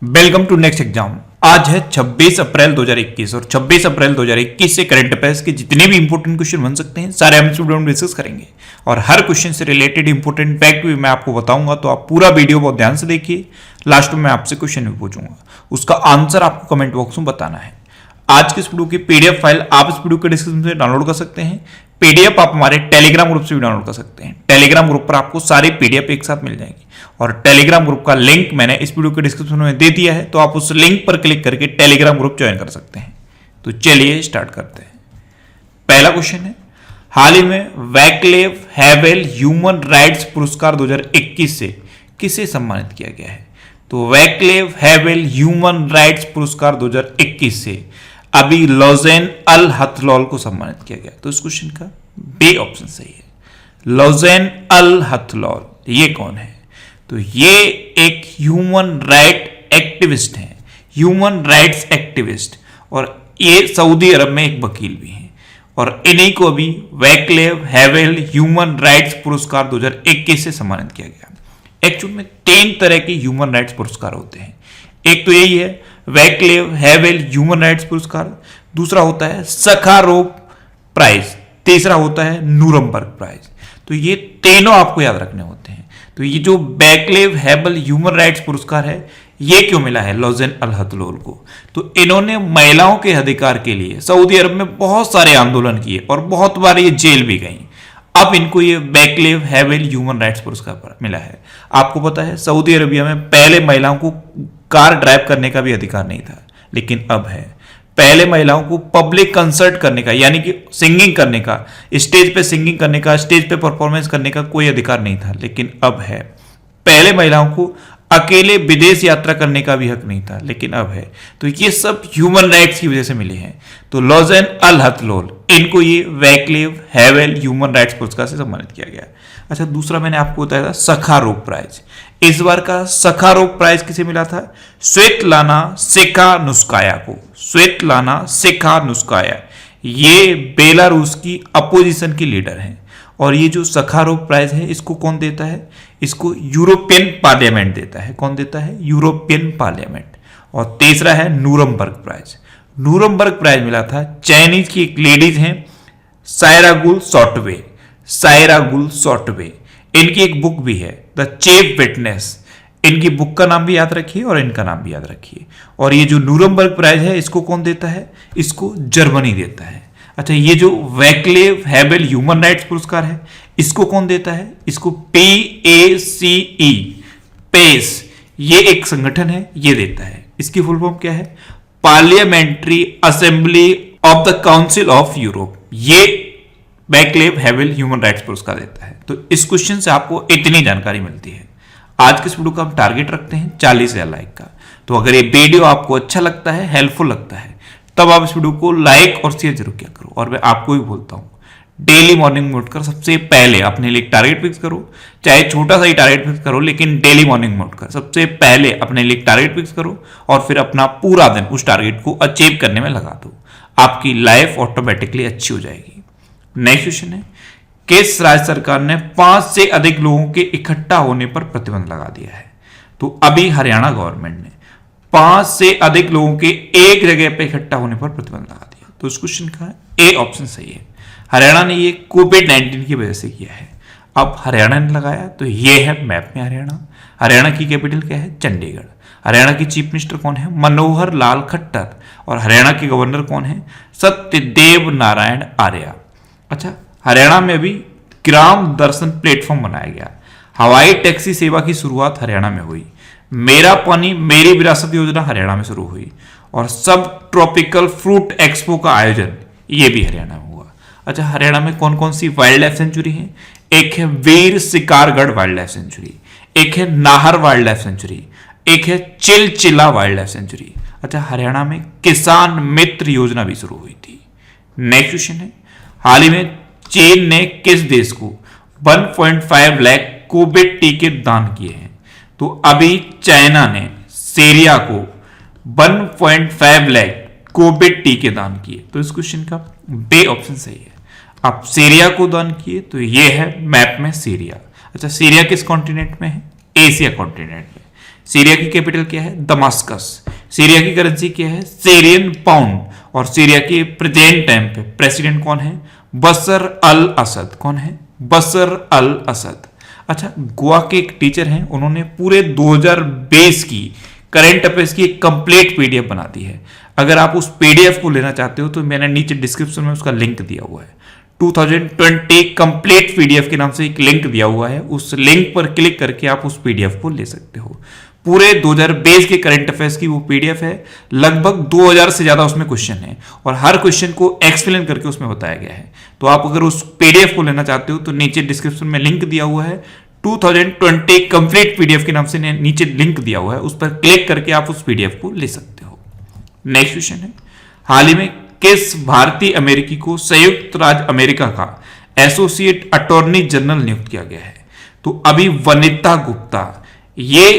Welcome to next exam. आज है 26 अप्रैल 2021 और 26 अप्रैल 2021 से करंट अफेयर्स के जितने भी इंपॉर्टेंट क्वेश्चन बन सकते हैं सारे हम स्टूडेंट डिस्कस करेंगे और हर क्वेश्चन से रिलेटेड इंपॉर्टेंट फैक्ट भी मैं आपको बताऊंगा। तो आप पूरा वीडियो बहुत ध्यान से देखिए। लास्ट में मैं आपसे क्वेश्चन भी पूछूंगा, उसका आंसर आपको कमेंट बॉक्स में बताना है। आज के इस वीडियो की पीडीएफ फाइल आप इस वीडियो के डिस्क्रिप्शन से डाउनलोड कर सकते हैं। पीडीएफ आप हमारे टेलीग्राम ग्रुप से भी डाउनलोड कर सकते हैं। टेलीग्राम ग्रुप पर आपको सारी पीडीएफ एक साथ मिल जाएंगी और टेलीग्राम ग्रुप का लिंक मैंने इस वीडियो के डिस्क्रिप्शन में दे दिया है, तो आप उस लिंक पर क्लिक करके टेलीग्राम ग्रुप ज्वाइन कर सकते हैं। तो चलिए स्टार्ट करते हैं। पहला क्वेश्चन है, हाल ही में वैक्लेव हैवेल ह्यूमन राइट्स पुरस्कार 2021 से किसे सम्मानित किया गया है? तो वैक्लेव हैवेल ह्यूमन राइट्स पुरस्कार 2021 से अभी लोजेन अल हथलौल को सम्मानित किया गया। तो इस क्वेश्चन का बी ऑप्शन सही है। लोजेन अल हथलौल ये कौन है? तो ये एक ह्यूमन राइट एक्टिविस्ट हैं, ह्यूमन राइट्स एक्टिविस्ट, और ये सऊदी अरब में एक वकील भी हैं और इन्हीं को अभी वैक्लेव हैवेल ह्यूमन राइट्स पुरस्कार 2021 से सम्मानित किया गया। एक्चुअल में 3 तरह के ह्यूमन राइट्स पुरस्कार होते हैं। एक तो यही है वैक्लेव हैवेल ह्यूमन राइट्स पुरस्कार, दूसरा होता है सखारोव प्राइज, तीसरा होता है नूरमबर्ग प्राइज। तो ये तीनों आपको याद रखने होते हैं। तो ये जो वैक्लेव हैवेल ह्यूमन राइट्स पुरस्कार है ये क्यों मिला है लोजेन अल हथलौल को? तो इन्होंने महिलाओं के अधिकार के लिए सऊदी अरब में बहुत सारे आंदोलन किए और बहुत बार ये जेल भी गई। अब इनको ये वैक्लेव हैवेल ह्यूमन राइट्स पुरस्कार मिला है। आपको पता है सऊदी अरबिया में पहले महिलाओं को कार ड्राइव करने का भी अधिकार नहीं था, लेकिन अब है। पहले महिलाओं को पब्लिक कंसर्ट करने का, यानी कि सिंगिंग करने का, स्टेज पे सिंगिंग करने का, स्टेज पे परफॉर्मेंस करने का कोई अधिकार नहीं था, लेकिन अब है। पहले महिलाओं को अकेले विदेश यात्रा करने का भी हक नहीं था, लेकिन अब है। तो ये सब ह्यूमन राइट्स की वजह से मिले हैं। तो लोजेन अल हथलौल इनको ये वैक्लेव हैवेल ह्यूमन राइट्स पुरस्कार से सम्मानित किया गया। अच्छा, दूसरा मैंने आपको बताया था सखारोव प्राइज। इस बार का सखारोव प्राइज किसे मिला था? स्वेतलाना सिखानुस्काया को। स्वेतलाना सिखानुस्काया ये बेलारूस की अपोजिशन की लीडर हैं और ये जो सखारोव प्राइज है इसको कौन देता है? इसको यूरोपियन पार्लियामेंट देता है। कौन देता है? European parliament. और तीसरा है नूरमबर्ग प्राइज। नूरमबर्ग प्राइज मिला था चाइनीज की एक लेडीज हैं सायरागुल सॉटवे। सायरागुल सॉटवे, इनकी एक बुक भी है द चीफ विटनेस। इनकी बुक का नाम भी याद रखिए और इनका नाम भी याद रखिए। और ये जो नूरमबर्ग प्राइज है इसको कौन देता है? इसको जर्मनी देता है। अच्छा, ये जो वैक्लेव हैवेल ह्यूमन राइट्स पुरस्कार है इसको कौन देता है? इसको PACE, पेस, ये एक संगठन है, ये देता है। इसकी फुल फॉर्म क्या है? Parliamentary assembly of the council of Europe. ये वैक्लेव हैवेल ह्यूमन राइट्स पुरस्कार देता है। तो इस क्वेश्चन से आपको इतनी जानकारी मिलती है। आज के इस वीडियो का हम टारगेट रखते हैं 40,000 लाइक का। तो अगर ये वीडियो आपको अच्छा लगता है, हेल्पफुल लगता है, तब आप इस वीडियो को लाइक और शेयर जरूर किया करो। और मैं आपको भी बोलता हूं, डेली मॉर्निंग में उठकर सबसे पहले अपने लिए टारगेट फिक्स करो। चाहे छोटा सा ही टारगेट फिक्स करो, लेकिन डेली मॉर्निंग में उठकर सबसे पहले अपने लिए टारगेट फिक्स करो और फिर अपना पूरा दिन उस टारगेट को अचीव करने में लगा दो। आपकी लाइफ ऑटोमेटिकली अच्छी हो जाएगी। नेक्स्ट क्वेश्चन है, किस राज्य सरकार ने 5 से अधिक लोगों के इकट्ठा होने पर प्रतिबंध लगा दिया है? तो अभी हरियाणा गवर्नमेंट ने 5 से अधिक लोगों के एक जगह पर इकट्ठा होने पर प्रतिबंध लगा दिया। तो इस क्वेश्चन का ए ऑप्शन सही है। हरियाणा ने ये कोविड-19 की वजह से किया है। अब हरियाणा ने लगाया तो ये है मैप में हरियाणा। हरियाणा की कैपिटल क्या है? चंडीगढ़। हरियाणा की चीफ मिनिस्टर कौन है? मनोहर लाल खट्टर। और हरियाणा के गवर्नर कौन है? सत्यदेव नारायण आर्य। अच्छा, हरियाणा में अभी ग्राम दर्शन प्लेटफॉर्म बनाया गया। हवाई टैक्सी सेवा की शुरुआत हरियाणा में हुई। मेरा पानी मेरी विरासत योजना हरियाणा में शुरू हुई और सब ट्रॉपिकल फ्रूट एक्सपो का आयोजन ये भी हरियाणा में हुआ। अच्छा, हरियाणा में कौन कौन सी वाइल्ड लाइफ सेंचुरी है? एक है वीर शिकारगढ़ वाइल्ड लाइफ सेंचुरी, एक है नाहर वाइल्ड लाइफ सेंचुरी, एक है चिलचिला वाइल्ड लाइफ सेंचुरी। अच्छा, हरियाणा में किसान मित्र योजना भी शुरू हुई थी। नेक्स्ट क्वेश्चन है, हाल ही में चीन ने किस देश को 1.5 लाख कोविड टीके दान किए हैं? तो अभी चाइना ने सीरिया को 1.5 लाख कोविड टीके दान किए। तो इस क्वेश्चन का बे ऑप्शन सही है। आप सीरिया को दान किए तो ये है मैप में सीरिया। अच्छा, सीरिया किस कॉन्टिनेंट में है? एशिया कॉन्टिनेंट में। सीरिया की कैपिटल क्या है? दमास्कस। सीरिया की करेंसी क्या है? Syrian pound. और सीरिया के प्रेजेंट टाइम पे प्रेसिडेंट कौन है? बशर अल असद। कौन है? बशर अल असद। अच्छा, गोवा के एक टीचर हैं, उन्होंने पूरे 2020 की करंट अफेयर्स की एक कंप्लीट पीडीएफ बना दी है। अगर आप उस पीडीएफ को लेना चाहते हो तो मैंने नीचे डिस्क्रिप्शन में उसका लिंक दिया हुआ है। 2020 कंप्लीट पीडीएफ के नाम से एक लिंक दिया हुआ है, उस लिंक पर क्लिक करके आप उस पीडीएफ को ले सकते हो। पूरे 2020 के करंट अफेयर्स की वो पीडीएफ है। लगभग 2000 से ज्यादा उसमें क्वेश्चन है और हर क्वेश्चन को एक्सप्लेन करके उसमें बताया गया है। तो आप अगर उस पीडीएफ को लेना चाहते हो तो नीचे डिस्क्रिप्शन में लिंक दिया हुआ है। 2020 कंप्लीट पीडीएफ के नाम से नीचे लिंक दिया हुआ है, उस पर क्लिक करके आप उस पीडीएफ को ले सकते हो। नेक्स्ट क्वेश्चन है, हाल ही में किस भारतीय अमेरिकी को संयुक्त राज्य अमेरिका का एसोसिएट अटॉर्नी जनरल नियुक्त किया गया है? तो अभी वनिता गुप्ता, ये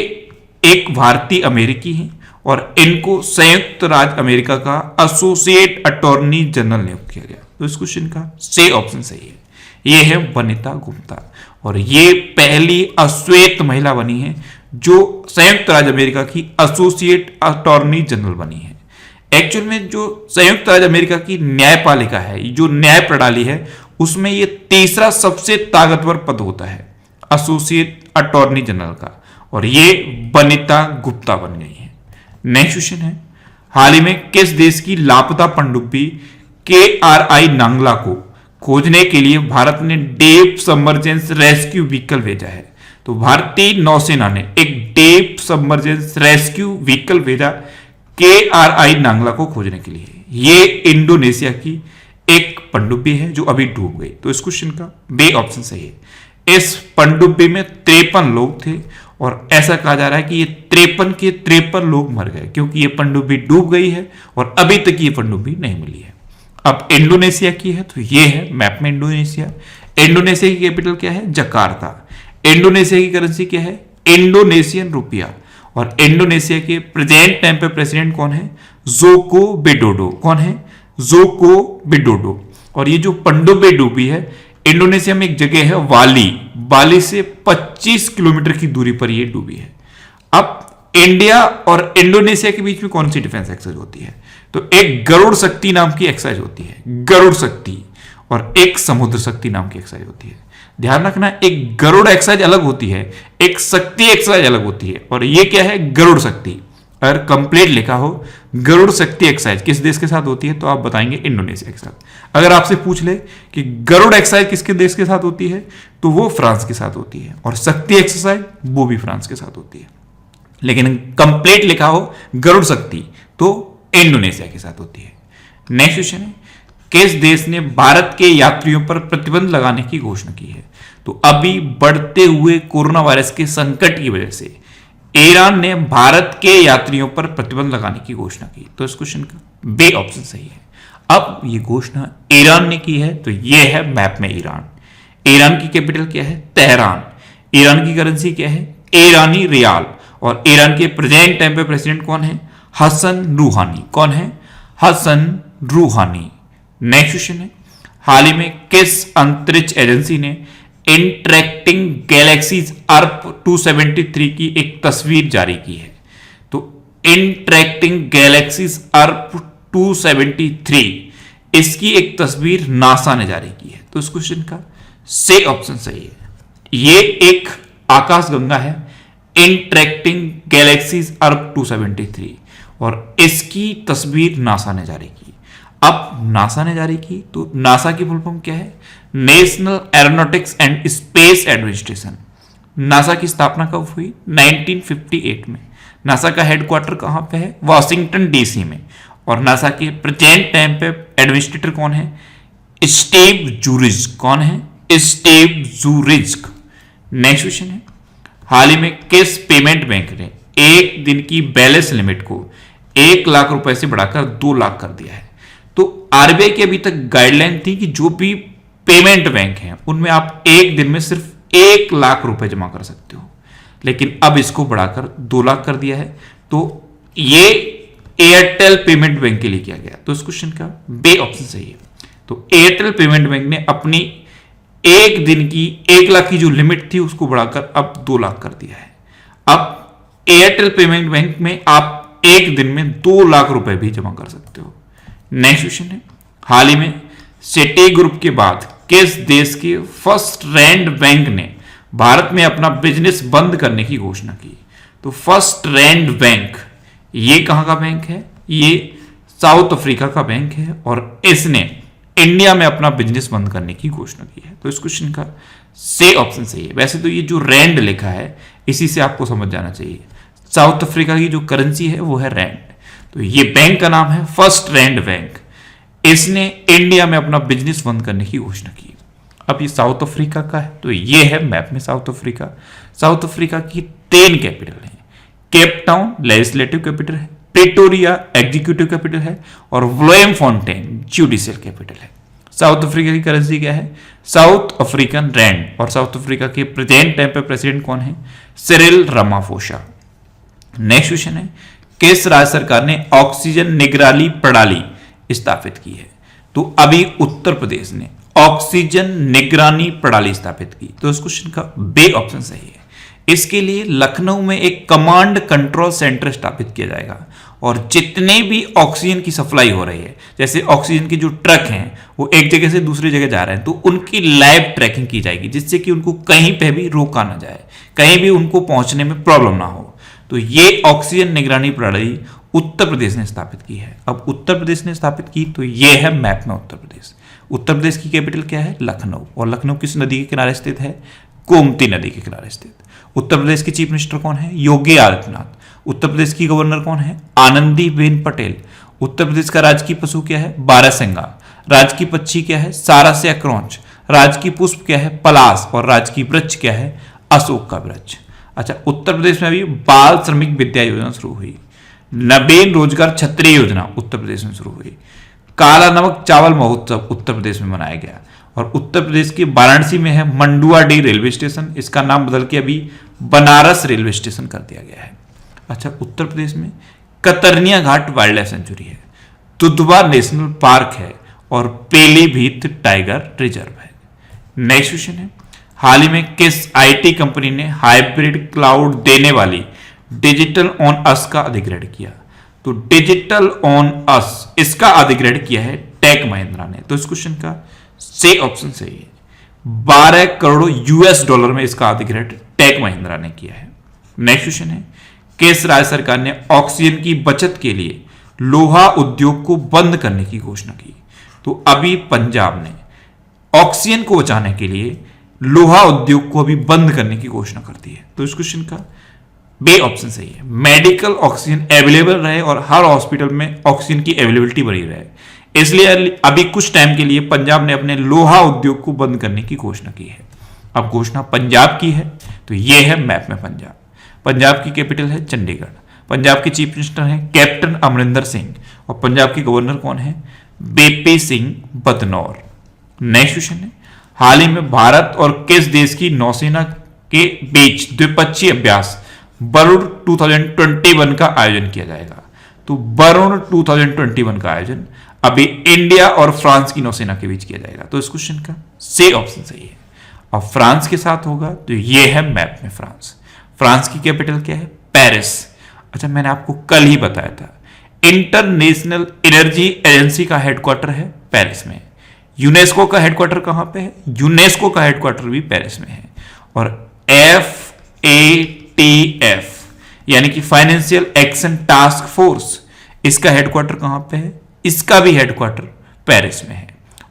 एक भारतीय अमेरिकी हैं और इनको संयुक्त राज्य अमेरिका का एसोसिएट अटॉर्नी जनरल नियुक्त किया गया। तो इस क्वेश्चन का सी ऑप्शन सही है, ये है वनिता गुप्ता और ये पहली अश्वेत महिला बनी है जो संयुक्त राज्य अमेरिका की एसोसिएट अटॉर्नी जनरल बनी है। एक्चुअल में जो संयुक्त राज्य अमेरिका की न्यायपालिका है, जो न्याय प्रणाली है, उसमें ये तीसरा सबसे ताकतवर पद होता है एसोसिएट अटॉर्नी जनरल का, और ये वनिता गुप्ता बन गई है। नेक्स्ट क्वेश्चन है, हाल ही में किस देश की लापता पनडुब्बी KRI नांगला को खोजने के लिए भारत ने डीप सबमर्जेंस रेस्क्यू व्हीकल भेजा है? तो भारतीय नौसेना ने एक डीप सबमर्जेंस रेस्क्यू व्हीकल भेजा KRI नांगला को खोजने के लिए। ये इंडोनेशिया की एक पनडुब्बी है जो अभी डूब गई। तो इस क्वेश्चन का बी ऑप्शन सही है। इस पनडुब्बी में 53 लोग थे और ऐसा कहा जा रहा है कि ये 53 के 53 लोग मर गए क्योंकि ये पनडुब्बी डूब गई है और अभी तक ये पनडुब्बी नहीं मिली है। अब इंडोनेशिया की है तो ये है मैप में इंडोनेशिया। इंडोनेशिया की कैपिटल क्या है? जकार्ता। इंडोनेशिया की करेंसी क्या है? Indonesian rupiah. और इंडोनेशिया के प्रेजेंट टाइम पे प्रेसिडेंट कौन है? Joko Widodo. कौन है? Joko Widodo. और ये जो पनडुब्बी डूबी है, इंडोनेशिया में एक जगह है वाली, बाली से 25 किलोमीटर की दूरी पर ये डूबी है। अब इंडिया और इंडोनेशिया के बीच में कौन सी डिफेंस एक्सरसाइज होती है? तो एक गरुड़ शक्ति नाम की एक्सरसाइज होती है, गरुड़ शक्ति, और एक समुद्र शक्ति नाम की एक्सरसाइज होती है। ध्यान रखना, एक गरुड़ एक्सरसाइज अलग होती है, एक शक्ति एक्सरसाइज अलग होती है, और ये क्या है? गरुड़ शक्ति। अगर कंप्लीट लिखा हो गरुड़ शक्ति एक्सरसाइज किस देश के साथ होती है तो आप बताएंगे इंडोनेशिया के साथ। अगर आपसे पूछ ले कि गरुड़ एक्सरसाइज किसके देश के साथ होती है तो वो फ्रांस के साथ होती है, और शक्ति एक्सरसाइज वो भी फ्रांस के साथ होती है। लेकिन कंप्लीट लिखा हो गरुड़ शक्ति तो इंडोनेशिया के साथ होती है। नेक्स्ट क्वेश्चन है, किस देश ने भारत के यात्रियों पर प्रतिबंध लगाने की घोषणा की है? तो अभी बढ़ते हुए कोरोना वायरस के संकट की वजह से ईरान ने भारत के यात्रियों पर प्रतिबंध लगाने की घोषणा की। तो इस क्वेश्चन का बी ऑप्शन सही है। अब ये घोषणा ईरान ने की है तो ये है मैप में ईरान। ईरान की कैपिटल क्या है? तेहरान। ईरान की करेंसी क्या है? ईरानी रियाल। और ईरान के प्रेजेंट टाइम पे प्रेसिडेंट कौन है? हसन रूहानी। कौन है? हसन रूहानी। नेक्स्ट क्वेश्चन है, हाल ही में किस अंतरिक्ष एजेंसी ने इंटरेक्टिंग गैलेक्सीज अर्प 273 की एक तस्वीर जारी की है? तो इंटरेक्टिंग गैलेक्सीज अर्प 273, इसकी एक तस्वीर नासा ने जारी की है। तो इस क्वेश्चन का सी ऑप्शन सही है। ये एक आकाशगंगा है इंटरेक्टिंग गैलेक्सीज अर्प 273, और इसकी तस्वीर नासा ने जारी की। अब नासा ने जारी की तो नासा की फुल फॉर्म क्या है? National aeronautics and space administration. NASA की स्थापना कब हुई? 1958 में। नासा का हेडक्वार्टर कहां पे है? वॉशिंगटन डीसी में। और नासा के प्रेजेंट टाइम पे एडमिनिस्ट्रेटर कौन है? स्टीव जूरिज। कौन है? स्टीव जूरिज। नेक्स्ट क्वेश्चन है, हाल ही में किस पेमेंट बैंक ने एक दिन की बैलेंस लिमिट को 1 लाख रुपए से बढ़ाकर 2 लाख कर दिया है? तो आरबीआई की अभी तक गाइडलाइन थी कि जो भी पेमेंट बैंक हैं उनमें आप एक दिन में सिर्फ 1 लाख रुपए जमा कर सकते हो, लेकिन अब इसको बढ़ाकर 2 लाख कर दिया है। तो ये एयरटेल पेमेंट बैंक के लिए किया गया। तो इस क्वेश्चन का बी ऑप्शन सही है। तो एयरटेल पेमेंट बैंक ने अपनी एक दिन की 1 लाख की जो लिमिट थी उसको बढ़ाकर अब 2 लाख कर दिया है। अब एयरटेल पेमेंट बैंक में आप एक दिन में 2 लाख रुपए भी जमा कर सकते हो। नेक्स्ट क्वेश्चन है, हाल ही में सिटी ग्रुप के बाद किस देश के फर्स्ट रैंड बैंक ने भारत में अपना बिजनेस बंद करने की घोषणा की? तो फर्स्ट रैंड बैंक ये कहां का बैंक है? ये साउथ अफ्रीका का बैंक है और इसने इंडिया में अपना बिजनेस बंद करने की घोषणा की है। तो इस क्वेश्चन का से ऑप्शन सही है। वैसे तो ये जो रैंड लिखा है इसी से आपको समझ जाना चाहिए। साउथ अफ्रीका की जो करेंसी है वो है रैंड। तो ये बैंक का नाम है फर्स्ट रैंड बैंक। इसने इंडिया में अपना बिजनेस बंद करने की घोषणा की। अब ये साउथ अफ्रीका का है, तो ये है मैप में साउथ अफ्रीका। साउथ अफ्रीका की 3 कैपिटल है। केप टाउन लेजिस्लेटिव कैपिटल है, प्रिटोरिया एग्जीक्यूटिव कैपिटल है और ब्लोएमफोंटेन जुडिशियल कैपिटल है। साउथ अफ्रीका की करेंसी क्या है? South African rand. और साउथ अफ्रीका के प्रेजेंट टाइम पे प्रेसिडेंट कौन है? Cyril Ramaphosa. नेक्स्ट क्वेश्चन है, किस राज्य सरकार ने ऑक्सीजन निगरानी प्रणाली स्थापित की है? तो अभी उत्तर प्रदेश ने ऑक्सीजन निगरानी प्रणाली स्थापित की। तो इस क्वेश्चन का बे ऑप्शन सही है। इसके लिए लखनऊ में एक कमांड कंट्रोल सेंटर स्थापित किया जाएगा और जितने भी ऑक्सीजन की सप्लाई हो रही है, जैसे ऑक्सीजन के जो ट्रक हैं वो एक जगह से दूसरी जगह जा रहे हैं, तो उनकी लाइव ट्रैकिंग की जाएगी जिससे कि उनको कहीं पे भी रोका ना जाए, कहीं भी उनको पहुंचने में प्रॉब्लम ना हो। तो ये ऑक्सीजन निगरानी प्रणाली उत्तर प्रदेश ने स्थापित की है। अब उत्तर प्रदेश ने स्थापित की तो ये है मैप में उत्तर प्रदेश। उत्तर प्रदेश की कैपिटल क्या है? लखनऊ। और लखनऊ किस नदी के किनारे स्थित है? गोमती नदी के किनारे स्थित। उत्तर प्रदेश के चीफ मिनिस्टर कौन है? योगी आदित्यनाथ। उत्तर प्रदेश की गवर्नर कौन है? आनंदीबेन पटेल। उत्तर प्रदेश का राजकीय पशु क्या है? बारहसिंगा। राजकीय पक्षी क्या है? सारस्या क्रौंच। राजकीय पुष्प क्या है? पलाश। और राजकीय वृक्ष क्या है? अशोक का वृक्ष। अच्छा, उत्तर प्रदेश में अभी बाल श्रमिक विद्या योजना शुरू हुई। नवीन रोजगार छतरी योजना उत्तर प्रदेश में शुरू हुई। काला नमक चावल महोत्सव उत्तर प्रदेश में मनाया गया। और उत्तर प्रदेश के वाराणसी में है मंडुआडीह रेलवे स्टेशन। इसका नाम बदल के अभी बनारस रेलवे स्टेशन कर दिया गया है। अच्छा, उत्तर प्रदेश में कतरनिया घाट वाइल्ड लाइफ सेंचुरी है, दुधवा नेशनल पार्क है और पीलीभीत टाइगर रिजर्व है। नेक्स्ट क्वेश्चन है, हाल ही में किस आईटी कंपनी ने हाइब्रिड क्लाउड देने वाली डिजिटल ऑन अस का अधिग्रहण किया? तो डिजिटल ऑन अस इसका अधिग्रहण किया है टेक महिंद्रा ने। तो इस क्वेश्चन का से ऑप्शन सही है। 12 करोड़ यूएस डॉलर में इसका अधिग्रहण टेक महिंद्रा ने किया है। नेक्स्ट क्वेश्चन है, किस राज्य सरकार ने ऑक्सीजन की बचत के लिए लोहा उद्योग को बंद करने की घोषणा की? तो अभी पंजाब ने ऑक्सीजन को बचाने के लिए लोहा उद्योग को अभी बंद करने की घोषणा कर दी है। तो इस क्वेश्चन का बे ऑप्शन सही है। मेडिकल ऑक्सीजन अवेलेबल रहे और हर हॉस्पिटल में ऑक्सीजन की अवेलेबिलिटी बनी रहे, इसलिए अभी कुछ टाइम के लिए पंजाब ने अपने लोहा उद्योग को बंद करने की घोषणा की है। अब घोषणा पंजाब की है तो यह है मैप में पंजाब। पंजाब की कैपिटल है चंडीगढ़। पंजाब के चीफ मिनिस्टर हैं कैप्टन अमरिंदर सिंह और पंजाब के गवर्नर कौन है? BP Singh Badnore. Next question है, हाल ही में भारत और किस देश की नौसेना के बीच द्विपक्षीय अभ्यास वरुण 2021 का आयोजन किया जाएगा? तो वरुण 2021 का आयोजन अभी इंडिया और फ्रांस की नौसेना के बीच किया जाएगा। तो इस क्वेश्चन का से ऑप्शन सही है। अब फ्रांस के साथ होगा तो यह है मैप में फ्रांस। फ्रांस की कैपिटल क्या है? पेरिस। अच्छा, मैंने आपको कल ही बताया था इंटरनेशनल एनर्जी एजेंसी का हेडक्वार्टर है पेरिस में। यूनेस्को का हेडक्वार्टर कहां पे है? यूनेस्को का हेडक्वार्टर भी पेरिस में है। और FATF यानी कि फाइनेंशियल एक्शन टास्क फोर्स, इसका हेडक्वार्टर कहां पे है? इसका भी हेडक्वार्टर पेरिस में है।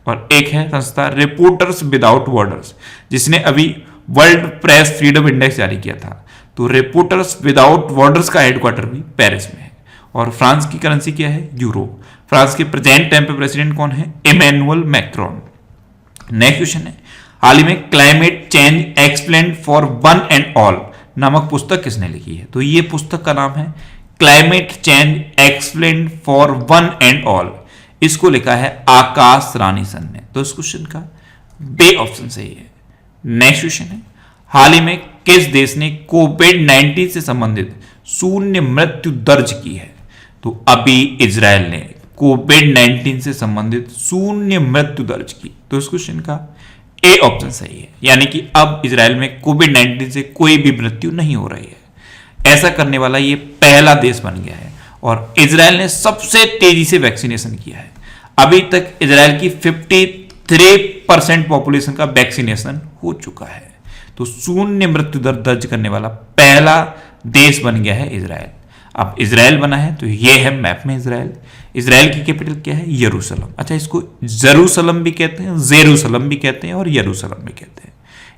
और एक है संस्था रिपोर्टर्स विदाउट बॉर्डर्स, जिसने अभी वर्ल्ड प्रेस फ्रीडम इंडेक्स जारी किया था। तो रिपोर्टर्स विदाउट बॉर्डर्स का हेडक्वार्टर भी पेरिस में है। और फ्रांस की करेंसी क्या है? यूरो। फ्रांस के प्रेजेंट टाइम पे प्रेसिडेंट कौन है? Emmanuel Macron. नेक्स्ट क्वेश्चन है, हाल ही में climate change explained for one and all नामक पुस्तक किसने लिखी है? तो ये पुस्तक का नाम है climate change explained for one and all. इसको लिखा है आकाश रानी सन ने। तो इस क्वेश्चन का बे ऑप्शन सही है। नेक्स्ट क्वेश्चन है, हाल ही में किस देश ने कोविड-19 से संबंधित शून्य मृत्यु दर्ज की है? तो अभी इजराइल ने कोविड-19 से संबंधित शून्य मृत्यु दर्ज की। तो इस क्वेश्चन का ए ऑप्शन सही है, यानी कि अब इजराइल में कोविड-19 से कोई भी मृत्यु नहीं हो रही है। ऐसा करने वाला ये पहला देश बन गया है। और इजराइल ने सबसे तेजी से वैक्सीनेशन किया है। अभी तक इजराइल की 53% पॉपुलेशन का वैक्सीनेशन हो चुका है। तो शून्य मृत्यु दर दर्ज करने वाला पहला देश बन गया है इजराइल। अब इजराइल बना है तो ये है मैप में इजराइल। इजराइल की कैपिटल क्या है? यरूशलेम। अच्छा, इसको जेरूशलम भी कहते हैं, जेरूशलम भी कहते हैं और यरूशलेम भी कहते हैं।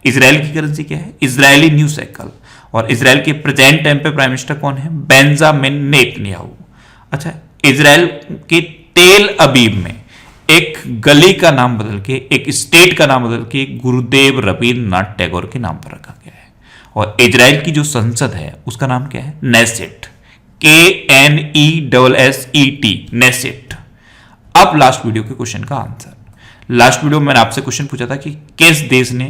इजराइल की करेंसी क्या है? Israeli new cycle. और इजराइल के प्रेजेंट टाइम पे प्राइम मिनिस्टर कौन है? Benjamin Netanyahu. अच्छा, इजराइल के तेल अबीब में एक गली का नाम बदल के, एक स्टेट का नाम बदल के गुरुदेव रवींद्रनाथ टैगोर के नाम पर रखा गया है। और इजराइल की जो संसद है उसका नाम क्या है? नेसेट। KNESSET, Knesset. अब लास्ट वीडियो के क्वेश्चन का आंसर। लास्ट वीडियो में मैंने आपसे क्वेश्चन पूछा था कि किस देश ने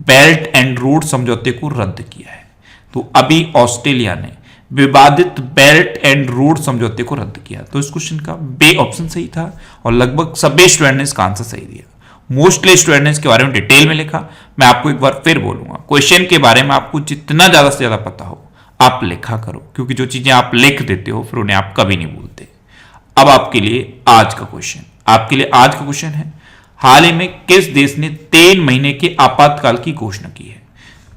बेल्ट एंड रोड समझौते को रद्द किया है? तो अभी ऑस्ट्रेलिया ने विवादित बेल्ट एंड रोड समझौते को रद्द किया। तो इस क्वेश्चन का बे ऑप्शन सही था और लगभग सभी स्टूडेंट ने इसका आंसर सही दिया। मोस्टली स्टूडेंट ने इसके बारे में डिटेल में लिखा। मैं आपको एक बार फिर बोलूंगा, क्वेश्चन के बारे में आपको जितना ज्यादा से ज्यादा पता हो आप लिखा करो, क्योंकि जो चीजें आप लिख देते हो फिर उन्हें आप कभी नहीं भूलते। अब आपके लिए आज का क्वेश्चन, है हाल ही में किस देश ने 3 महीने के आपातकाल की घोषणा की है?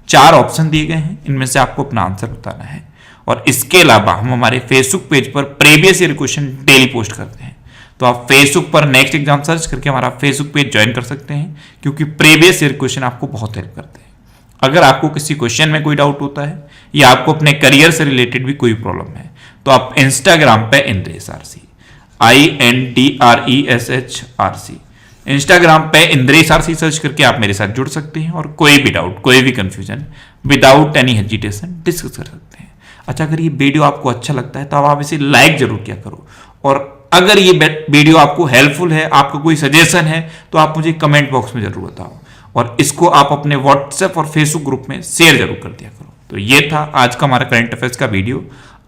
4 ऑप्शन दिए गए हैं, इनमें से आपको अपना आंसर बताना है। और इसके अलावा हम हमारे फेसबुक पेज पर previous year question daily post करते हैं। तो आप फेसबुक पर नेक्स्ट एग्जाम सर्च करके हमारा फेसबुक पेज ज्वाइन कर सकते हैं, क्योंकि प्रीवियस ईयर क्वेश्चन आपको बहुत हेल्प करते हैं। अगर आपको किसी क्वेश्चन में कोई डाउट होता है या आपको अपने करियर से रिलेटेड भी कोई प्रॉब्लम है तो आप इंस्टाग्राम पे इंद्रेश आरसी, INDRESHRC, इंस्टाग्राम पे इंद्रेश आरसी सर्च करके आप मेरे साथ जुड़ सकते हैं और कोई भी डाउट, कोई भी confusion without any hesitation discuss कर सकते हैं। अच्छा, अगर ये वीडियो आपको अच्छा लगता है तो आप इसे लाइक जरूर किया करो। और अगर ये वीडियो आपको हेल्पफुल है, आपको कोई सजेशन है तो आप मुझे कमेंट बॉक्स में जरूर बताओ। और इसको आप अपने व्हाट्सएप और फेसबुक ग्रुप में शेयर जरूर कर दिया करो। तो ये था आज का हमारा करंट अफेयर्स का वीडियो।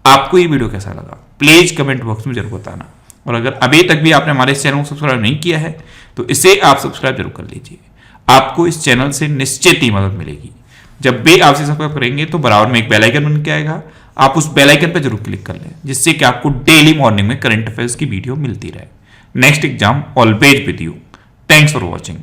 आपको ये वीडियो कैसा लगा प्लीज कमेंट बॉक्स में जरूर बताना। और अगर अभी तक भी आपने हमारे इस चैनल को सब्सक्राइब नहीं किया है तो इसे आप सब्सक्राइब जरूर कर लीजिए। आपको इस चैनल से निश्चित ही मदद मिलेगी। जब भी आप इसे सब्सक्राइब करेंगे तो बराबर में एक बेल आइकन बन के आएगा, आप उस बेल आइकन पर जरूर क्लिक कर लें, जिससे कि आपको डेली मॉर्निंग में करंट अफेयर्स की वीडियो मिलती रहे। Next exam always with you. Thanks for watching.